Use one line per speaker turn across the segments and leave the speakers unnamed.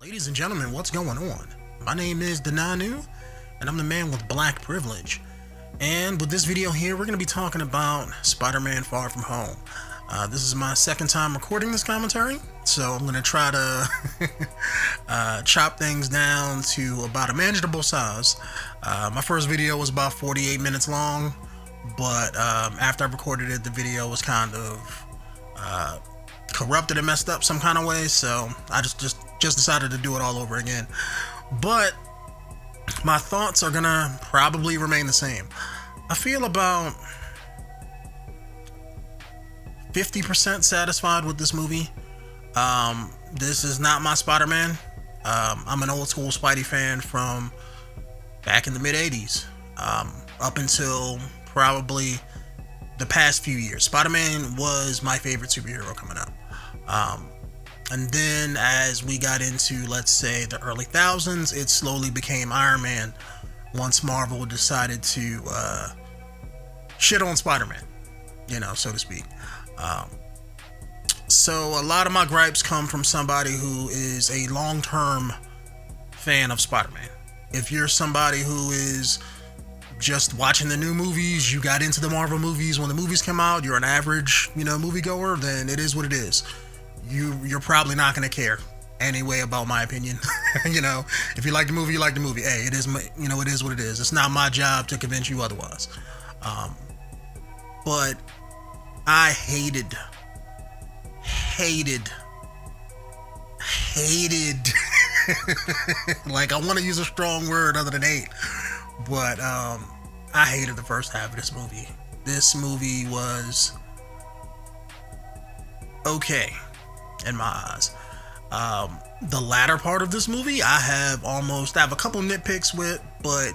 Ladies and gentlemen, what's going on? My name is Denanu, and I'm the man with black privilege. And with this video here, we're going to be talking about Spider-Man Far From Home. This is my second time recording this commentary, so I'm going to try to chop things down to about a manageable size. My first video was about 48 minutes long, but after I recorded it, the video was kind of corrupted and messed up some kind of way, so I just decided to do it all over again. But my thoughts are gonna probably remain the same. I feel about 50% satisfied with this movie. This is not my Spider-Man. I'm an old school Spidey fan from back in the mid 80s, up until probably the past few years. Spider-Man was my favorite superhero coming up. And then as we got into, let's say, the early thousands, it slowly became Iron Man once Marvel decided to shit on Spider-Man, so to speak. So a lot of my gripes come from somebody who is a long-term fan of Spider-Man. If you're somebody who is just watching the new movies, you got into the Marvel movies when the movies come out, you're an average, moviegoer, then it is what it is. You're probably not going to care anyway about my opinion. If you like the movie, you like the movie. Hey, it is, it is what it is. It's not my job to convince you otherwise. But I hated like, I want to use a strong word other than hate, but I hated the first half of this movie. This movie was okay in my eyes. The latter part of this movie, I have a couple nitpicks with, but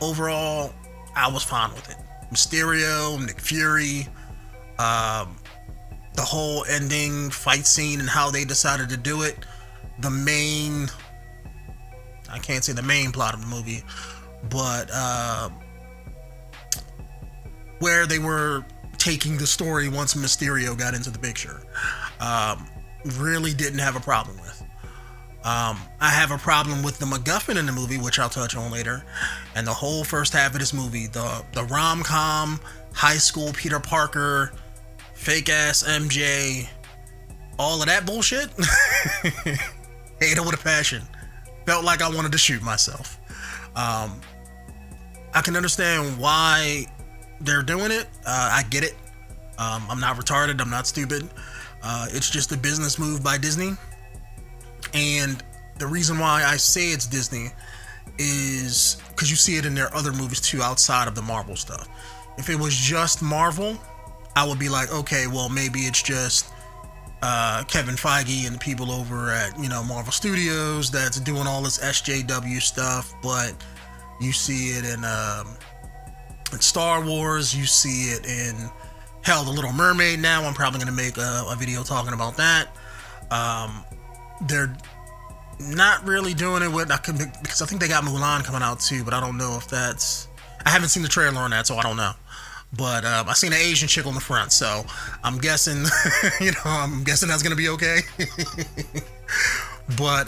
overall, I was fine with it. Mysterio, Nick Fury, the whole ending fight scene and how they decided to do it. I can't say the main plot of the movie, but where they were taking the story once Mysterio got into the picture, really didn't have a problem with. I have a problem with the MacGuffin in the movie, which I'll touch on later, and the whole first half of this movie, the rom-com, high school Peter Parker, fake-ass MJ, all of that bullshit. Hate it with a passion. Felt like I wanted to shoot myself. I can understand why they're doing it. I get it. I'm not retarded. I'm not stupid. It's just a business move by Disney. And the reason why I say it's Disney is because you see it in their other movies too, outside of the Marvel stuff. If it was just Marvel, I would be like, okay, well, maybe it's just Kevin Feige and the people over at, Marvel Studios that's doing all this SJW stuff. But you see it in Star Wars, you see it in, hell, The Little Mermaid now. I'm probably going to make a video talking about that. They're not really doing it with, because I think they got Mulan coming out too, but I don't know if that's, I haven't seen the trailer on that, so I don't know. But I seen an Asian chick on the front, so I'm guessing, I'm guessing that's going to be okay. But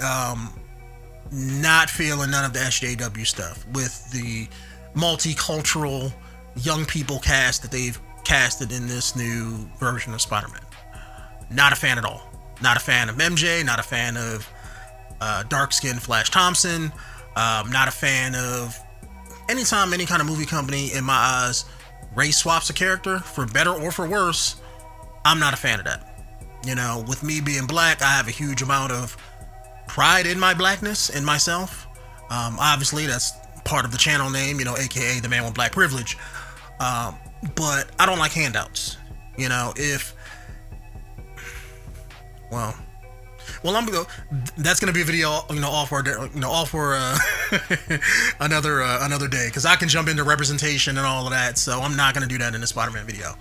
not feeling none of the SJW stuff with the multicultural young people cast that they've casted in this new version of Spider-Man. Not a fan at all. Not a fan of MJ, not a fan of dark-skinned Flash Thompson, not a fan of anytime any kind of movie company, in my eyes, race swaps a character, for better or for worse, I'm not a fan of that. With me being black, I have a huge amount of pride in my blackness, in myself. Obviously, that's part of the channel name, aka the man with black privilege. But I don't like handouts. That's gonna be a video, all for another day, because I can jump into representation and all of that. So I'm not gonna do that in the Spider-Man video.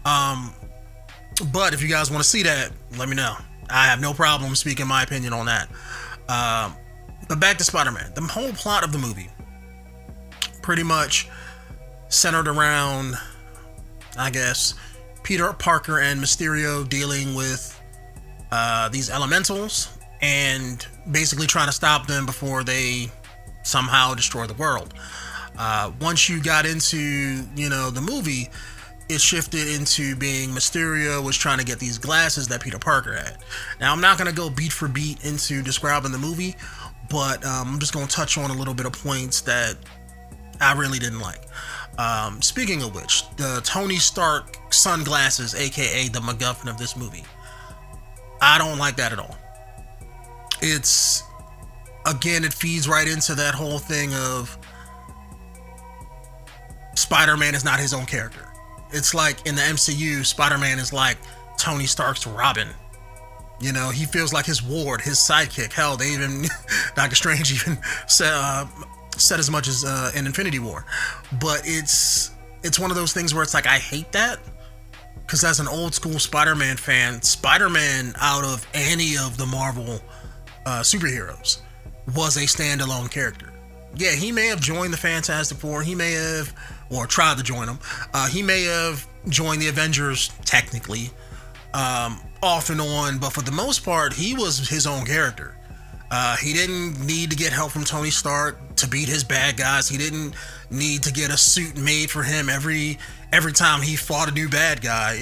But if you guys want to see that, let me know. I have no problem speaking my opinion on that. But back to Spider-Man. The whole plot of the movie pretty much centered around, I guess, Peter Parker and Mysterio dealing with these elementals and basically trying to stop them before they somehow destroy the world. Once you got into, the movie, it shifted into being Mysterio was trying to get these glasses that Peter Parker had. Now, I'm not going to go beat for beat into describing the movie, but I'm just going to touch on a little bit of points that I really didn't like. Speaking of which, the Tony Stark sunglasses, aka the MacGuffin of this movie, I don't like that at all. It's, again, it feeds right into that whole thing of Spider-Man is not his own character. It's like in the MCU, Spider-Man is like Tony Stark's Robin. He feels like his ward, his sidekick. Hell, they even, Doctor Strange even said as much as in Infinity War. But it's one of those things where it's like, I hate that. Because as an old school Spider-Man fan, Spider-Man, out of any of the Marvel superheroes, was a standalone character. Yeah, he may have joined the Fantastic Four. He may have, or tried to join them. He may have joined the Avengers, technically, off and on. But for the most part, he was his own character. He didn't need to get help from Tony Stark to beat his bad guys. He didn't need to get a suit made for him every time he fought a new bad guy.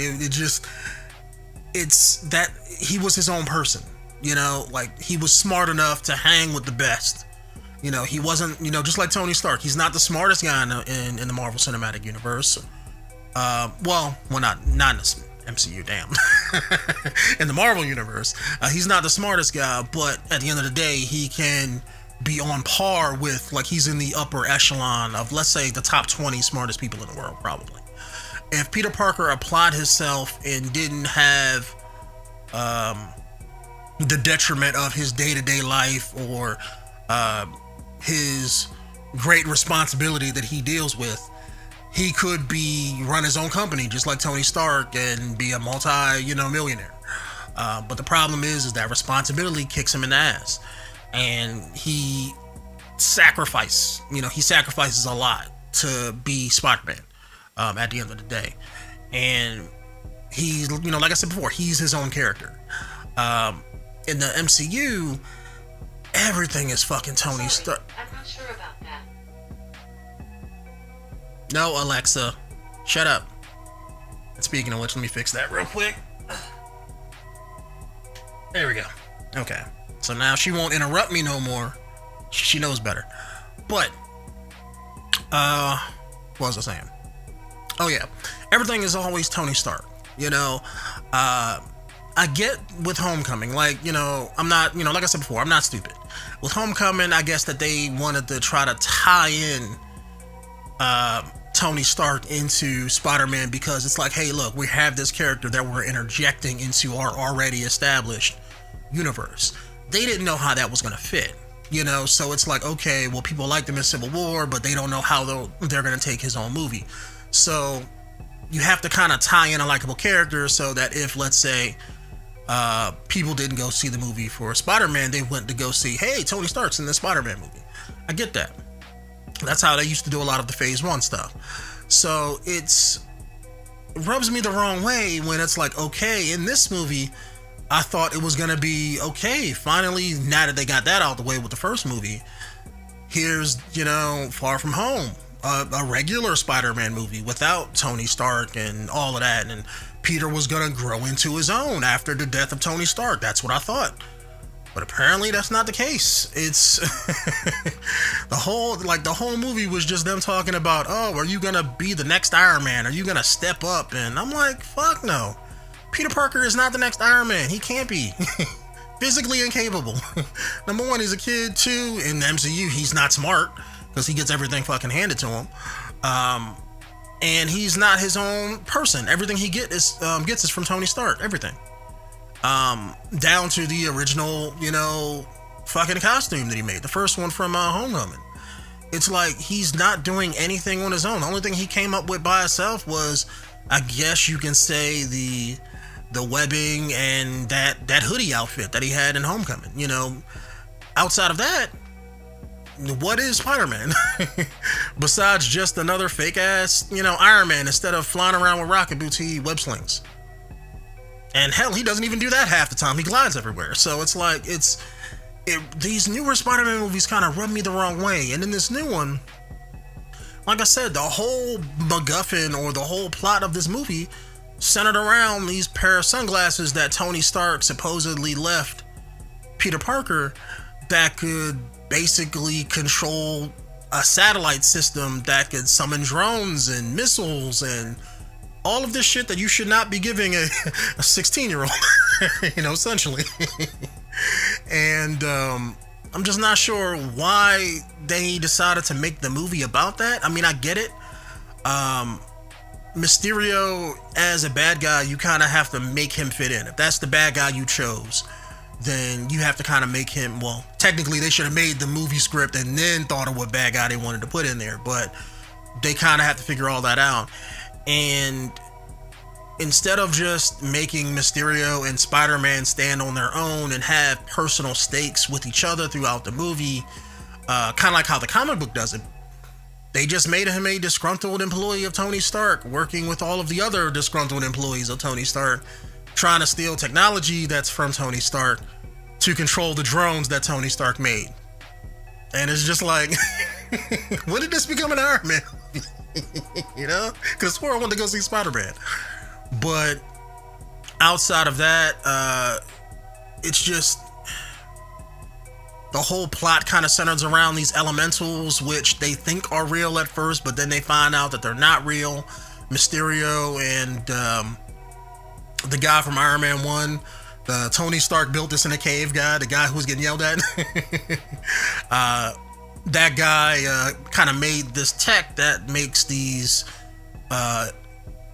It's that he was his own person. Like, he was smart enough to hang with the best. He wasn't, just like Tony Stark. He's not the smartest guy in the Marvel Cinematic Universe. Not in the MCU, damn. In the Marvel Universe, he's not the smartest guy, but at the end of the day, he can be on par with, like, he's in the upper echelon of, let's say, the top 20 smartest people in the world, probably. If Peter Parker applied himself and didn't have the detriment of his day-to-day life or his great responsibility that he deals with, he could run his own company just like Tony Stark and be a millionaire. But the problem is that responsibility kicks him in the ass, and he sacrifices a lot to be Spider-Man at the end of the day. And he's, like I said before, he's his own character. In the MCU, everything is fucking Tony Stark.
I'm not sure about that.
No, Alexa, shut up. And speaking of which, let me fix that real quick. There we go. Okay. So now she won't interrupt me no more. She knows better. But, what was I saying? Oh yeah. Everything is always Tony Stark. I get with Homecoming, like, I'm not, like I said before, I'm not stupid. With Homecoming, I guess that they wanted to try to tie in Tony Stark into Spider-Man, because it's like, hey, look, we have this character that we're interjecting into our already established universe. They didn't know how that was going to fit, so it's like, okay, well, people liked him in Civil War, but they don't know how they're going to take his own movie. So you have to kind of tie in a likable character so that if, let's say, people didn't go see the movie for Spider-Man, they went to go see, hey, Tony Stark's in this Spider-Man movie. I get that. That's how they used to do a lot of the Phase 1 stuff. So it rubs me the wrong way when it's like, okay, in this movie, I thought it was going to be, okay, finally, now that they got that out of the way with the first movie, here's, Far From Home, a regular Spider-Man movie without Tony Stark and all of that, and Peter was going to grow into his own after the death of Tony Stark. That's what I thought. But apparently that's not the case. It's the whole movie was just them talking about, oh, are you going to be the next Iron Man? Are you going to step up? And I'm like, fuck no. Peter Parker is not the next Iron Man. He can't be. Physically incapable. Number one, he's a kid. Two, in the MCU, he's not smart because he gets everything fucking handed to him. And he's not his own person. Everything he gets is from Tony Stark. Everything. Down to the original, fucking costume that he made. The first one from Homecoming. It's like he's not doing anything on his own. The only thing he came up with by himself was, I guess you can say, the webbing and that hoodie outfit that he had in Homecoming. Outside of that, what is Spider-Man? Besides just another fake ass, Iron Man, instead of flying around with rocket boots, he web slings. And hell, he doesn't even do that half the time. He glides everywhere. So it's like, it's these newer Spider-Man movies kind of rub me the wrong way. And in this new one, like I said, the whole MacGuffin or the whole plot of this movie centered around these pair of sunglasses that Tony Stark supposedly left Peter Parker that could basically control a satellite system that could summon drones and missiles and all of this shit that you should not be giving a 16-year-old, essentially. And I'm just not sure why they decided to make the movie about that. I mean, I get it. Mysterio as a bad guy, you kind of have to make him fit in. If that's the bad guy you chose, then you have to kind of make him, well, technically they should have made the movie script and then thought of what bad guy they wanted to put in there, but they kind of have to figure all that out. And instead of just making Mysterio and Spider-Man stand on their own and have personal stakes with each other throughout the movie, kind of like how the comic book does it, they just made him a disgruntled employee of Tony Stark, working with all of the other disgruntled employees of Tony Stark, trying to steal technology that's from Tony Stark to control the drones that Tony Stark made. And it's just like, when did this become an Iron Man? Because before I wanted to go see Spider-Man. But outside of that, it's just the whole plot kind of centers around these elementals, which they think are real at first, but then they find out that they're not real. Mysterio and the guy from Iron Man 1, the Tony Stark built this in a cave guy, the guy who was getting yelled at, that guy kind of made this tech that makes these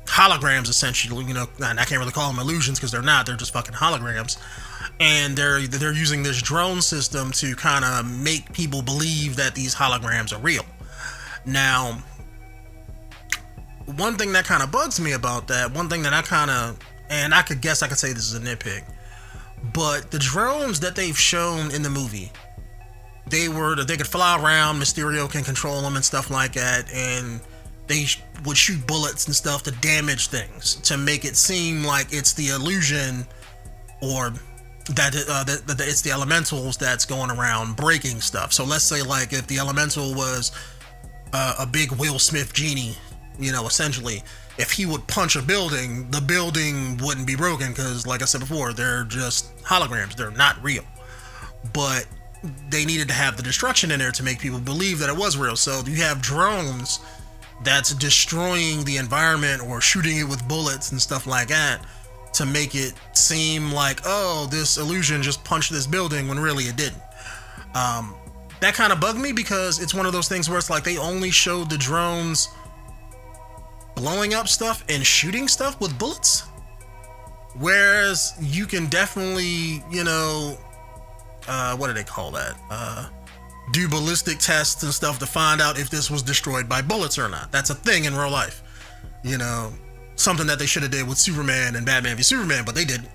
holograms, essentially, and I can't really call them illusions because they're not, they're just fucking holograms. And they're using this drone system to kind of make people believe that these holograms are real. Now, one thing that kind of bugs me about that, one thing that and I could say this is a nitpick, but the drones that they've shown in the movie, they could fly around, Mysterio can control them and stuff like that, and they would shoot bullets and stuff to damage things, to make it seem like it's the illusion, or that it's the elementals that's going around breaking stuff. So let's say, like, if the elemental was a big Will Smith genie, essentially, if he would punch a building, the building wouldn't be broken because, like I said before, they're just holograms. They're not real. But they needed to have the destruction in there to make people believe that it was real. So you have drones that's destroying the environment or shooting it with bullets and stuff like that to make it seem like, oh, this illusion just punched this building when really it didn't. That kind of bugged me because it's one of those things where it's like they only showed the drones blowing up stuff and shooting stuff with bullets, whereas you can definitely, what do they call that? Do ballistic tests and stuff to find out if this was destroyed by bullets or not. That's a thing in real life. Something that they should have did with Superman and Batman v Superman, but they didn't.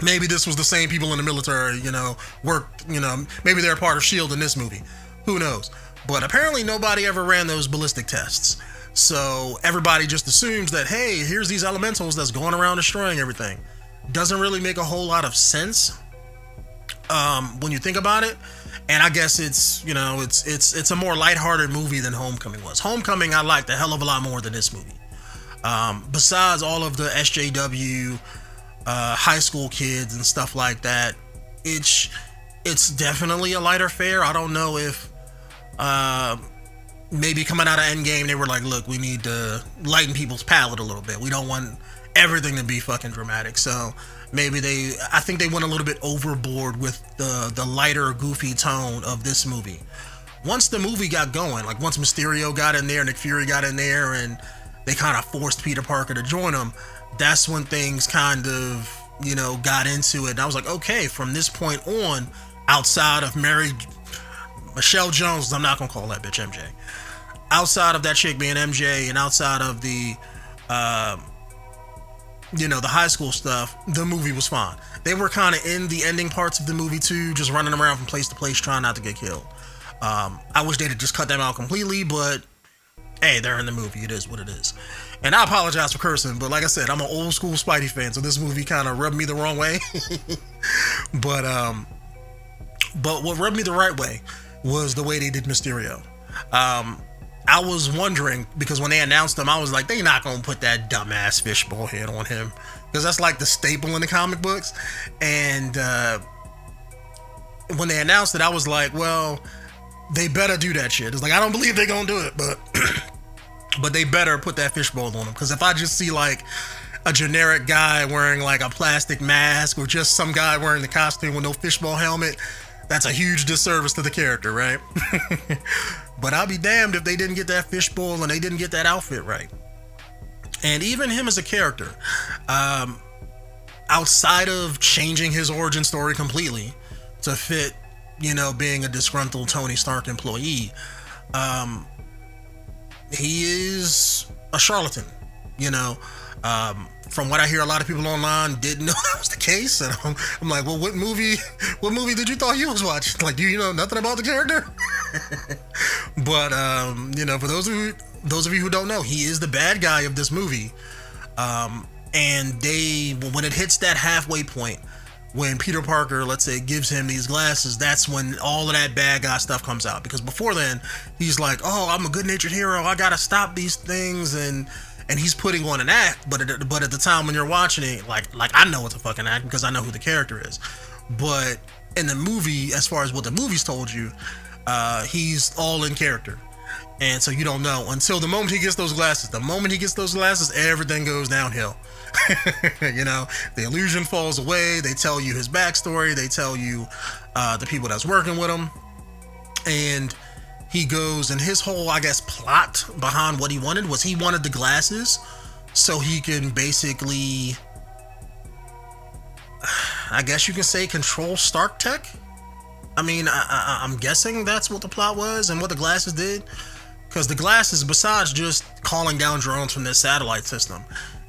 Maybe this was the same people in the military, worked, maybe they're part of S.H.I.E.L.D. in this movie. Who knows? But apparently nobody ever ran those ballistic tests. So everybody just assumes that, hey, here's these elementals that's going around destroying everything. Doesn't really make a whole lot of sense when you think about it. And I guess it's a more lighthearted movie than Homecoming was. Homecoming I liked a hell of a lot more than this movie. Besides all of the SJW high school kids and stuff like that, it's definitely a lighter fare. I don't know if maybe coming out of Endgame they were like, look, we need to lighten people's palate a little bit. We don't want everything to be fucking dramatic. So maybe I think they went a little bit overboard with the lighter, goofy tone of this movie. Once the movie got going, like once Mysterio got in there, Nick Fury got in there, and they kind of forced Peter Parker to join them, that's when things kind of, got into it. And I was like, okay, from this point on, outside of Michelle Jones, I'm not going to call that bitch MJ, outside of that chick being MJ and outside of the, the high school stuff, the movie was fine. They were kind of in the ending parts of the movie too, just running around from place to place trying not to get killed. I wish they'd have just cut them out completely, but hey, they're in the movie. It is what it is. And I apologize for cursing, but like I said, I'm an old school Spidey fan, so this movie kind of rubbed me the wrong way. But But what rubbed me the right way was the way they did Mysterio. I was wondering, because when they announced him, I was like, they not gonna put that dumbass fishbowl head on him, because that's like the staple in the comic books. And when they announced it, I was like, well, they better do that shit. It's like, I don't believe they're gonna do it, but but they better put that fishbowl on him, because if I just see like a generic guy wearing like a plastic mask, or just some guy wearing the costume with no fishbowl helmet, that's a huge disservice to the character, right? But I'll be damned if they didn't get that fishbowl and they didn't get that outfit right. And even him as a character, outside of changing his origin story completely to fit, being a disgruntled Tony Stark employee, he is a charlatan. From what I hear, a lot of people online didn't know that was the case, and I'm like, well, what movie did you thought you was watching? Like, do you know nothing about the character? But for those of you who don't know, he is the bad guy of this movie. And when it hits that halfway point, when Peter Parker, let's say, gives him these glasses, that's when all of that bad guy stuff comes out. Because before then, he's like, oh, I'm a good-natured hero, I gotta stop these things, and he's putting on an act. But at the time when you're watching it, like I know it's a fucking act because I know who the character is. But in the movie, as far as what the movie's told you, he's all in character. And so you don't know until the moment he gets those glasses. The moment he gets those glasses, everything goes downhill. The illusion falls away. They tell you his backstory. They tell you the people that's working with him. And he goes, and his whole, I guess, plot behind what he wanted was he wanted the glasses so he can basically, I guess you can say, control Stark tech. I mean, I'm guessing that's what the plot was and what the glasses did. Because the glasses, besides just calling down drones from this satellite system,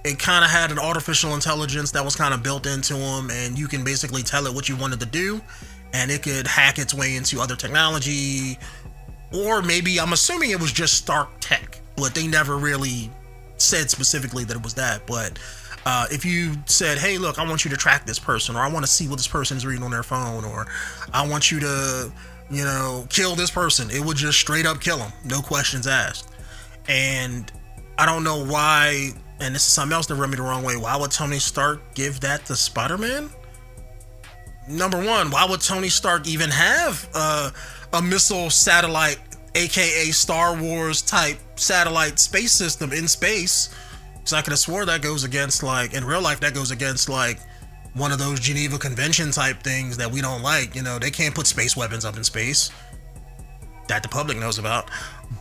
it kind of had an artificial intelligence that was kind of built into them, and you can basically tell it what you wanted to do, and it could hack its way into other technology. Or maybe, I'm assuming it was just Stark tech, but they never really said specifically that it was that. But if you said, hey, look, I want you to track this person, or I want to see what this person is reading on their phone, or I want you to, kill this person, it would just straight up kill them, no questions asked. And I don't know why, and this is something else that rubbed me the wrong way, why would Tony Stark give that to Spider-Man? Number one, why would Tony Stark even have a missile satellite, aka Star Wars type satellite space system in space? Because I could have swore that goes against, like, in real life, that goes against, like, one of those Geneva Convention type things that we don't like. They can't put space weapons up in space that the public knows about.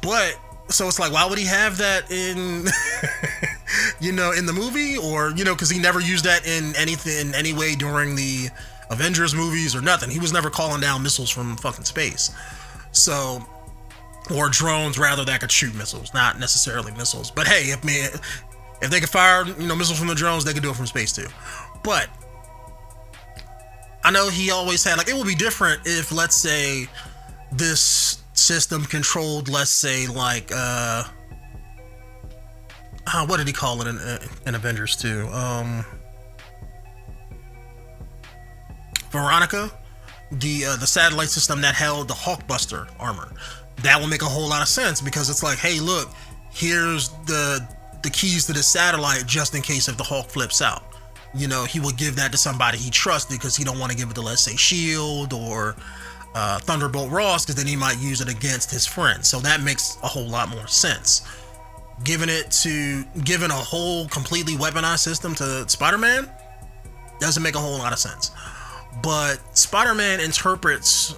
But so it's like, why would he have that in in the movie? Or because he never used that in any way during the Avengers movies or nothing. He was never calling down missiles from fucking space. So, or drones rather, that could shoot missiles, not necessarily missiles. But hey, if they could fire missiles from the drones, they could do it from space too. But I know he always had, like, it would be different if, let's say, this system controlled, let's say, like, what did he call it in Avengers 2? Veronica, the satellite system that held the Hulkbuster armor. That would make a whole lot of sense, because it's like, hey, look, here's the keys to the satellite just in case if the Hulk flips out. He would give that to somebody he trusted, because he don't want to give it to, let's say, S.H.I.E.L.D. or Thunderbolt Ross, because then he might use it against his friends. So that makes a whole lot more sense. Giving a whole completely weaponized system to Spider-Man doesn't make a whole lot of sense. But Spider-Man interprets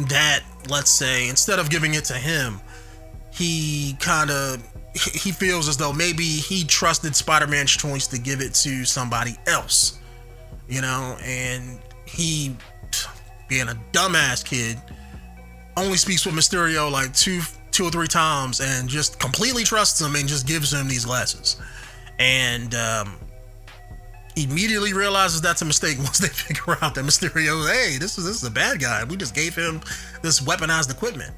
that, let's say, instead of giving it to him, he feels as though maybe he trusted Spider-Man's choice to give it to somebody else, and he, being a dumbass kid, only speaks with Mysterio like two or three times and just completely trusts him and just gives him these glasses. And immediately realizes that's a mistake once they figure out that Mysterio, hey, this is a bad guy. We just gave him this weaponized equipment.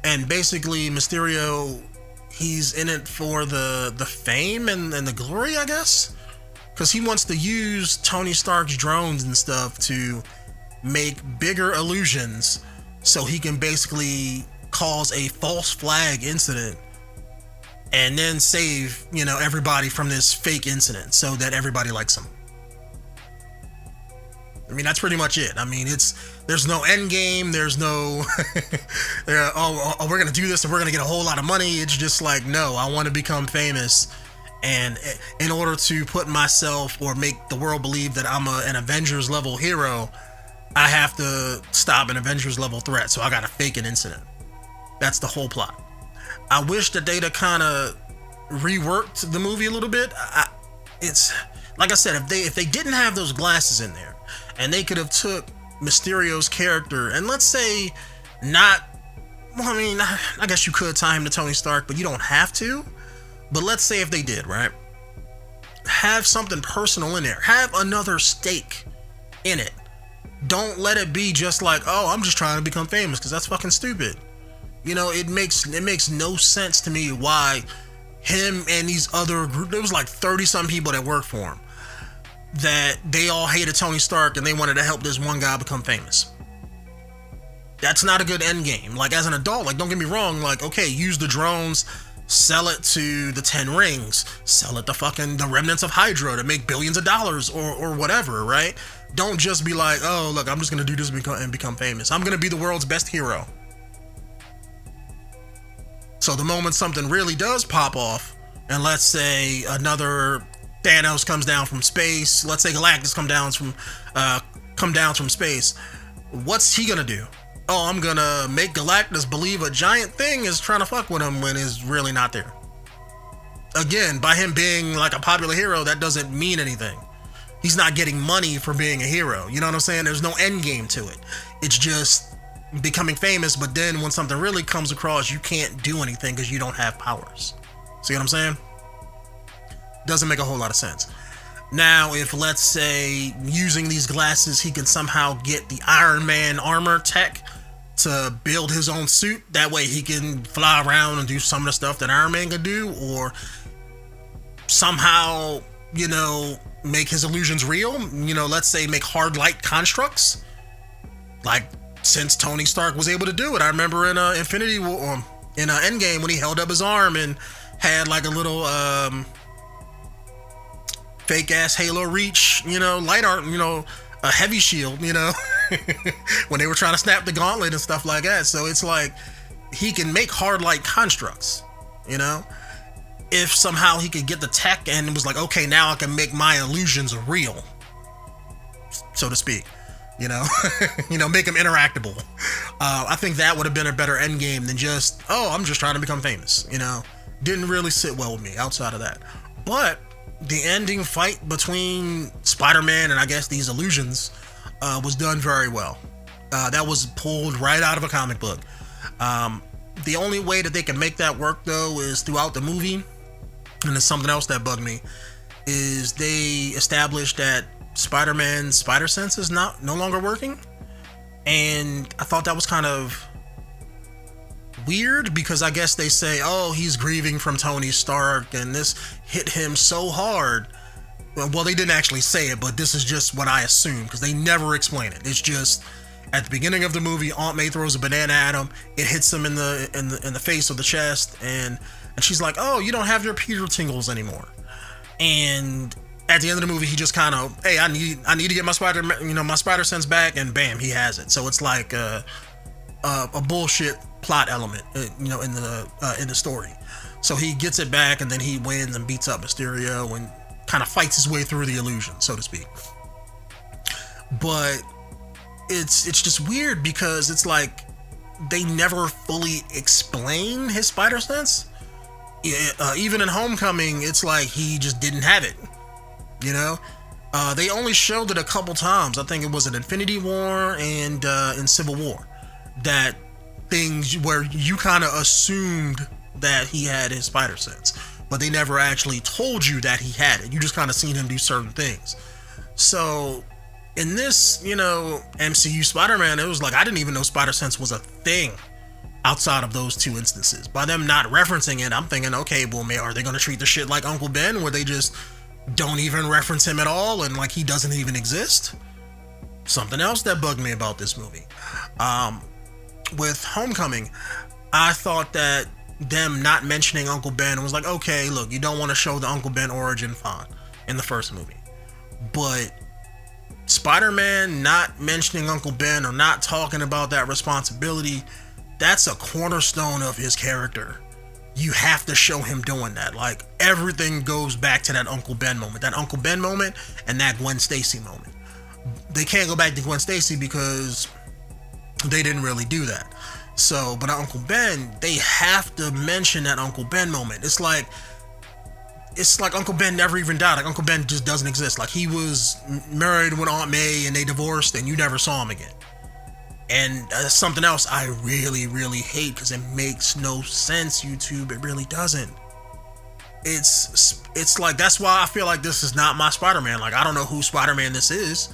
And basically Mysterio, he's in it for the fame and the glory, I guess, because he wants to use Tony Stark's drones and stuff to make bigger illusions so he can basically cause a false flag incident and then save, everybody from this fake incident so that everybody likes him. I mean, that's pretty much it. I mean, there's no end game. There's no, we're going to do this and we're going to get a whole lot of money. It's just like, no, I want to become famous. And in order to put myself or make the world believe that I'm an Avengers level hero, I have to stop an Avengers level threat. So I got to fake an incident. That's the whole plot. I wish that they'd have kind of reworked the movie a little bit. It's like I said, if they didn't have those glasses in there, and they could have took Mysterio's character and let's say I guess you could tie him to Tony Stark, but you don't have to. But let's say if they did, right? Have something personal in there. Have another stake in it. Don't let it be just like, oh, I'm just trying to become famous, because that's fucking stupid. It makes no sense to me why him and these other group, there was like 30 some people that worked for him, that they all hated Tony Stark and they wanted to help this one guy become famous. That's not a good end game. Like, as an adult, like, don't get me wrong, like, okay, use the drones, sell it to the 10 Rings, sell it to fucking the remnants of Hydra to make billions of dollars or whatever, right? Don't just be like, oh, look, I'm just gonna do this and become famous. I'm gonna be the world's best hero. So the moment something really does pop off, and let's say another Thanos comes down from space, let's say Galactus come down from space, what's he gonna do? Oh, I'm gonna make Galactus believe a giant thing is trying to fuck with him when it's really not there. Again, by him being like a popular hero, that doesn't mean anything. He's not getting money for being a hero. You know what I'm saying? There's no end game to it. It's just becoming famous, but then when something really comes across, you can't do anything because you don't have powers. See what I'm saying? Doesn't make a whole lot of sense. Now, if let's say using these glasses, he can somehow get the Iron Man armor tech to build his own suit, that way he can fly around and do some of the stuff that Iron Man can do, or somehow, make his illusions real, let's say make hard light constructs, like since Tony Stark was able to do it. I remember in Infinity War, in Endgame, when he held up his arm and had like a little fake ass Halo Reach, light art, a heavy shield, when they were trying to snap the gauntlet and stuff like that. So it's like he can make hard light constructs, if somehow he could get the tech and it was like, okay, now I can make my illusions real, so to speak. Make them interactable. I think that would have been a better end game than just, oh, I'm just trying to become famous. Didn't really sit well with me outside of that. But the ending fight between Spider-Man and I guess these illusions was done very well. That was pulled right out of a comic book. The only way that they can make that work, though, is throughout the movie, and there's something else that bugged me, is they established that Spider-Man's spider sense is no longer working, and I thought that was kind of weird, because I guess they say, oh, he's grieving from Tony Stark and this hit him so hard. Well, they didn't actually say it, but this is just what I assume, because they never explain it. It's just at the beginning of the movie, Aunt May throws a banana at him, it hits him in the face or the chest, and she's like, oh, you don't have your Peter tingles anymore. And at the end of the movie, he just kind of, hey, I need to get my my spider sense back, and bam, he has it. So it's like a bullshit plot element, in the story. So he gets it back, and then he wins and beats up Mysterio and kind of fights his way through the illusion, so to speak. But it's just weird, because it's like they never fully explain his spider sense. Even in Homecoming, it's like he just didn't have it. They only showed it a couple times. I think it was in Infinity War and in Civil War, that things where you kind of assumed that he had his spider sense, but they never actually told you that he had it. You just kind of seen him do certain things. So in this, MCU Spider-Man, it was like, I didn't even know spider sense was a thing outside of those two instances. By them not referencing it, I'm thinking, okay, well, are they going to treat the shit like Uncle Ben, where they just don't even reference him at all, and like he doesn't even exist? Something else that bugged me about this movie, with Homecoming, I thought that them not mentioning Uncle Ben was like, okay, look, you don't want to show the Uncle Ben origin, fine, in the first movie. But Spider-Man not mentioning Uncle Ben or not talking about that responsibility, that's a cornerstone of his character. You have to show him doing that. Like, everything goes back to that Uncle Ben moment. That Uncle Ben moment and that Gwen Stacy moment. They can't go back to Gwen Stacy because they didn't really do that. So, but Uncle Ben, they have to mention that Uncle Ben moment. It's like Uncle Ben never even died. Like, Uncle Ben just doesn't exist. Like, he was married with Aunt May and they divorced and you never saw him again. And something else I really, really hate, because it makes no sense, YouTube. It really doesn't. It's like, that's why I feel like this is not my Spider-Man. Like, I don't know who Spider-Man this is.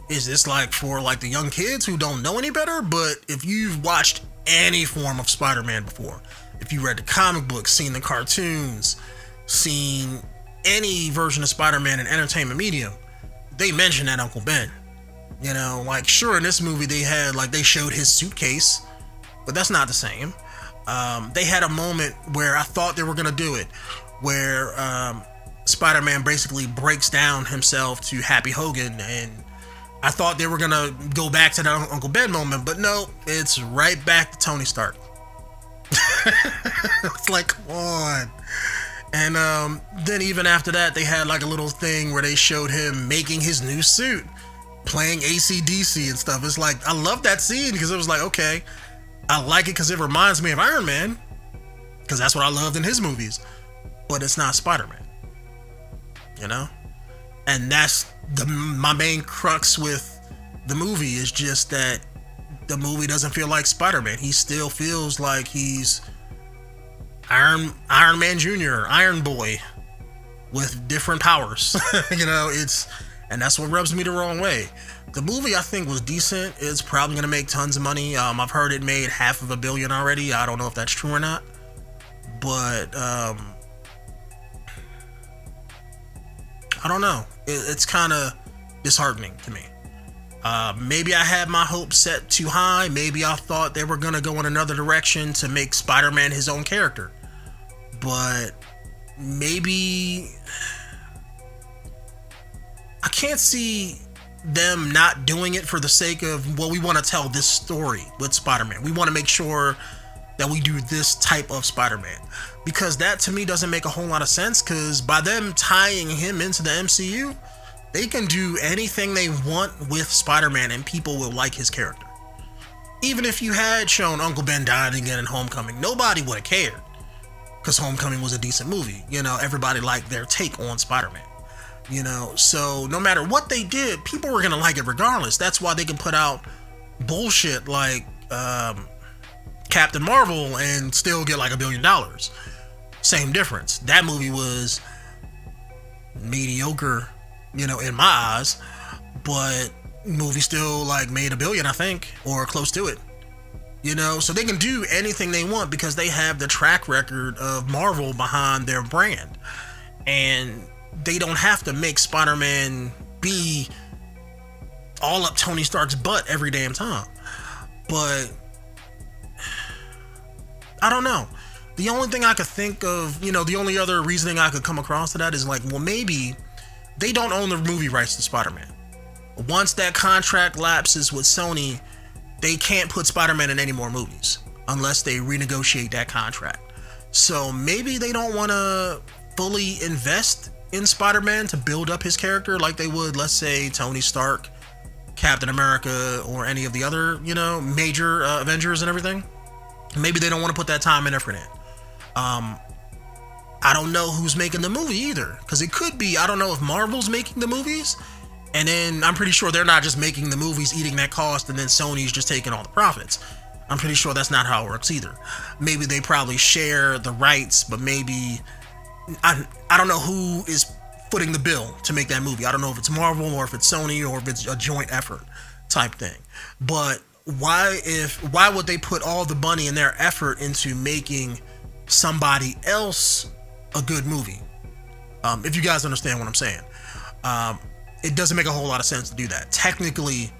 Is this like for like the young kids who don't know any better? But if you've watched any form of Spider-Man before, if you read the comic books, seen the cartoons, seen any version of Spider-Man in entertainment medium, they mention that Uncle Ben. You know, like, sure, in this movie they showed his suitcase, but that's not the same. They had a moment where I thought they were gonna do it, where Spider-Man basically breaks down himself to Happy Hogan, and I thought they were gonna go back to that Uncle Ben moment, but no, it's right back to Tony Stark. It's like, come on. And then even after that, they had like a little thing where they showed him making his new suit, playing AC/DC and stuff. It's like, I love that scene because it was like, okay, I like it because it reminds me of Iron Man, because that's what I loved in his movies, but it's not Spider-Man, you know? And that's my main crux with the movie, is just that the movie doesn't feel like Spider-Man. He still feels like he's Iron Man Jr., Iron Boy, with different powers. You know, and that's what rubs me the wrong way. The movie, I think, was decent. It's probably going to make tons of money. I've heard it made $500 million already. I don't know if that's true or not. But, I don't know. It's kind of disheartening to me. Maybe I had my hopes set too high. Maybe I thought they were going to go in another direction to make Spider-Man his own character. But maybe I can't see them not doing it for the sake of, well, we want to tell this story with Spider-Man. We want to make sure that we do this type of Spider-Man, because that to me doesn't make a whole lot of sense, because by them tying him into the MCU, they can do anything they want with Spider-Man and people will like his character. Even if you had shown Uncle Ben dying again in Homecoming, nobody would have cared, because Homecoming was a decent movie. You know, everybody liked their take on Spider-Man. You know, so no matter what they did, people were gonna like it regardless. That's why they can put out bullshit like Captain Marvel and still get like $1 billion. Same difference. That movie was mediocre, you know, in my eyes, but movie still like made $1 billion, I think, or close to it. You know, so they can do anything they want because they have the track record of Marvel behind their brand, and they don't have to make Spider-Man be all up Tony Stark's butt every damn time. But I don't know. The only thing I could think of, you know, the only other reasoning I could come across to that is like, well, maybe they don't own the movie rights to Spider-Man. Once that contract lapses with Sony, they can't put Spider-Man in any more movies unless they renegotiate that contract. So maybe they don't want to fully invest in Spider-Man to build up his character like they would, let's say, Tony Stark, Captain America, or any of the other, you know, major Avengers and everything. Maybe they don't want to put that time and effort in. I don't know who's making the movie either, because it could be, I don't know if Marvel's making the movies, and then I'm pretty sure they're not just making the movies, eating that cost, and then Sony's just taking all the profits. I'm pretty sure that's not how it works either. Maybe they probably share the rights, but maybe I don't know who is footing the bill to make that movie. I don't know if it's Marvel or if it's Sony or if it's a joint effort type thing. But why would they put all the money and their effort into making somebody else a good movie? If you guys understand what I'm saying. it doesn't make a whole lot of sense to do that. Technically,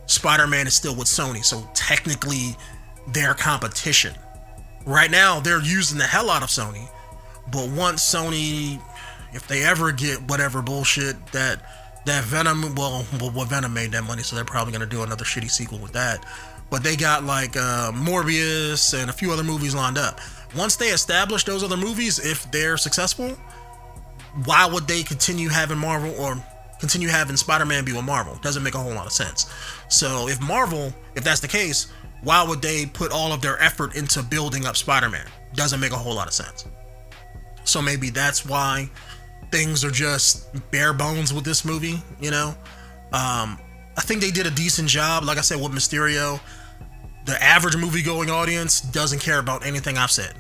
Spider-Man is still with Sony, so technically their competition. Right now, they're using the hell out of Sony, but once Sony, if they ever get whatever bullshit that Venom, well, Venom made that money, so they're probably going to do another shitty sequel with that. But they got like Morbius and a few other movies lined up. Once they establish those other movies, if they're successful, why would they continue having Marvel or continue having Spider-Man be with Marvel? Doesn't make a whole lot of sense. So if that's the case, why would they put all of their effort into building up Spider-Man? Doesn't make a whole lot of sense. So maybe that's why things are just bare bones with this movie, you know? I think they did a decent job, like I said, with Mysterio. The average movie-going audience doesn't care about anything I've said.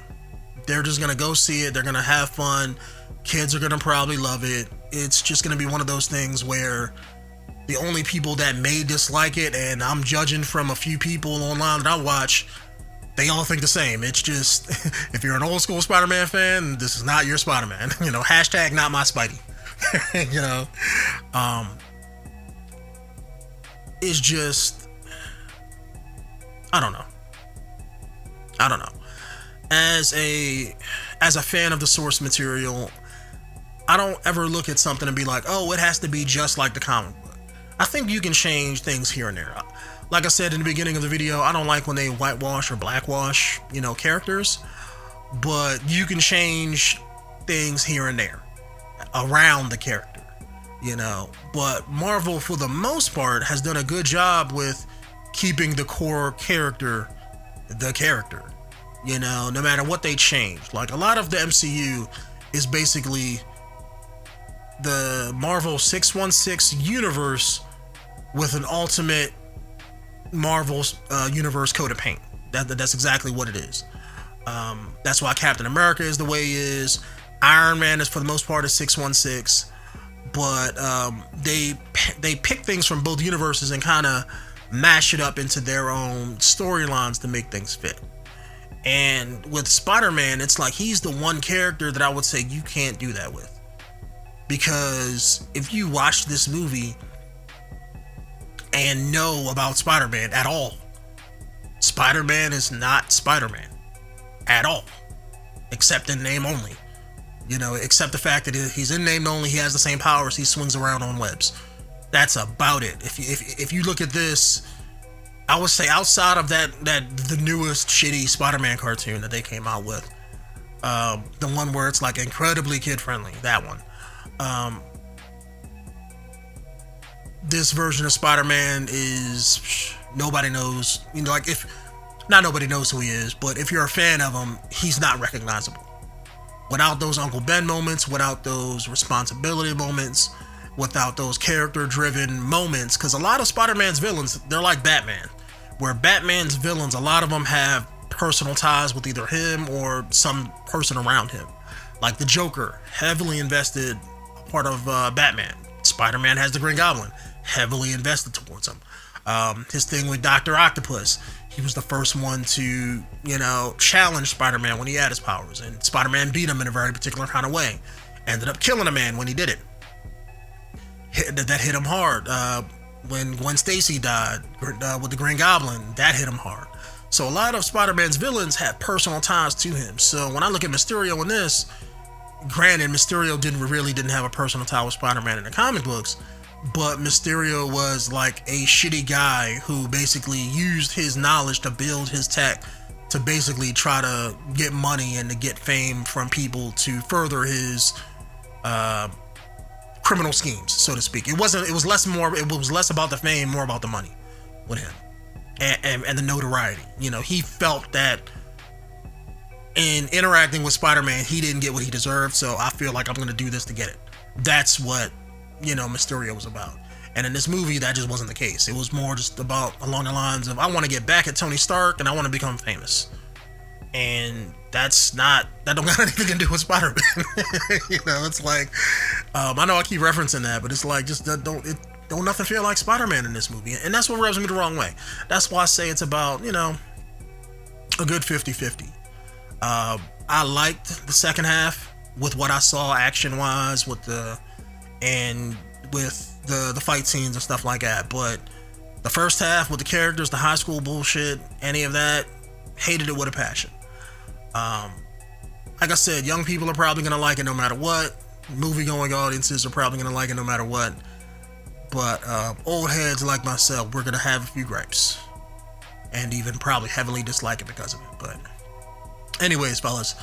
They're just gonna go see it, they're gonna have fun, kids are gonna probably love it. It's just gonna be one of those things where the only people that may dislike it, and I'm judging from a few people online that I watch, they all think the same. It's just, if you're an old school Spider-Man fan, this is not your Spider-Man. You know, hashtag not my Spidey. You know, it's just, I don't know. As a fan of the source material, I don't ever look at something and be like, oh, it has to be just like the comic book. I think you can change things here and there. Like I said in the beginning of the video, I don't like when they whitewash or blackwash, you know, characters, but you can change things here and there around the character, you know. But Marvel, for the most part, has done a good job with keeping the core character the character, you know, no matter what they change. Like, a lot of the MCU is basically the Marvel 616 universe with an ultimate Marvel universe coat of paint. That's exactly what it is. That's why Captain America is the way he is. Iron Man is, for the most part, a 616. But they pick things from both universes and kind of mash it up into their own storylines to make things fit. And with Spider-Man, it's like he's the one character that I would say you can't do that with. Because if you watch this movie and know about Spider-Man at all, Spider-Man is not Spider-Man at all, except in name only. You know, except the fact that he's in name only, he has the same powers, he swings around on webs. That's about it. If you look at this, I would say outside of the newest shitty Spider-Man cartoon that they came out with, the one where it's like incredibly kid-friendly, that one. This version of Spider-Man is, nobody knows, you know, like, if not nobody knows who he is, but if you're a fan of him, he's not recognizable. Without those Uncle Ben moments, without those responsibility moments, without those character-driven moments, because a lot of Spider-Man's villains, they're like Batman, where Batman's villains, a lot of them have personal ties with either him or some person around him. Like the Joker, heavily invested part of Batman. Spider-Man has the Green Goblin, heavily invested towards him. His thing with Dr. Octopus, he was the first one to, you know, challenge Spider-Man when he had his powers, and Spider-Man beat him in a very particular kind of way. Ended up killing a man when he did it. That hit him hard. When Gwen Stacy died with the Green Goblin, that hit him hard. So a lot of Spider-Man's villains had personal ties to him. So when I look at Mysterio in this, granted, Mysterio didn't have a personal tie with Spider-Man in the comic books, but Mysterio was like a shitty guy who basically used his knowledge to build his tech to basically try to get money and to get fame from people to further his criminal schemes, so to speak. It was less about the fame, more about the money with him and the notoriety. You know, he felt that in interacting with Spider-Man, he didn't get what he deserved, so I feel like I'm going to do this to get it. That's what, you know, Mysterio was about. And in this movie, that just wasn't the case. It was more just about along the lines of, I want to get back at Tony Stark and I want to become famous. And that don't got anything to do with Spider-Man. You know, it's like, I know I keep referencing that, but it's like, just don't nothing feel like Spider-Man in this movie. And that's what rubs me the wrong way. That's why I say it's about, you know, a good 50-50. I liked the second half with what I saw action-wise, with the fight scenes and stuff like that. But the first half with the characters, the high school bullshit, any of that, hated it with a passion. Like I said, young people are probably gonna like it no matter what. Movie-going audiences are probably gonna like it no matter what. But old heads like myself, we're gonna have a few gripes, and even probably heavily dislike it because of it. But anyways, fellas,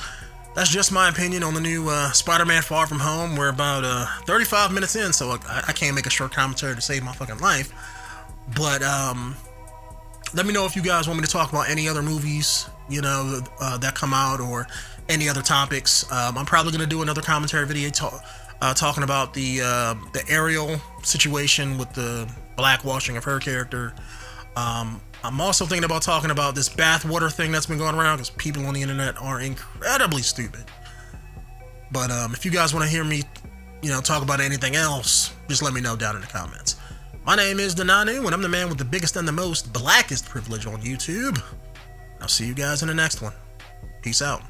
that's just my opinion on the new Spider-Man Far From Home. We're about 35 minutes in, so I can't make a short commentary to save my fucking life. But let me know if you guys want me to talk about any other movies, that come out, or any other topics. I'm probably going to do another commentary video talking about the Ariel situation with the blackwashing of her character. I'm also thinking about talking about this bathwater thing that's been going around, because people on the internet are incredibly stupid. But if you guys want to hear me, talk about anything else, just let me know down in the comments. My name is Dananu, and I'm the man with the biggest and the most blackest privilege on YouTube. I'll see you guys in the next one. Peace out.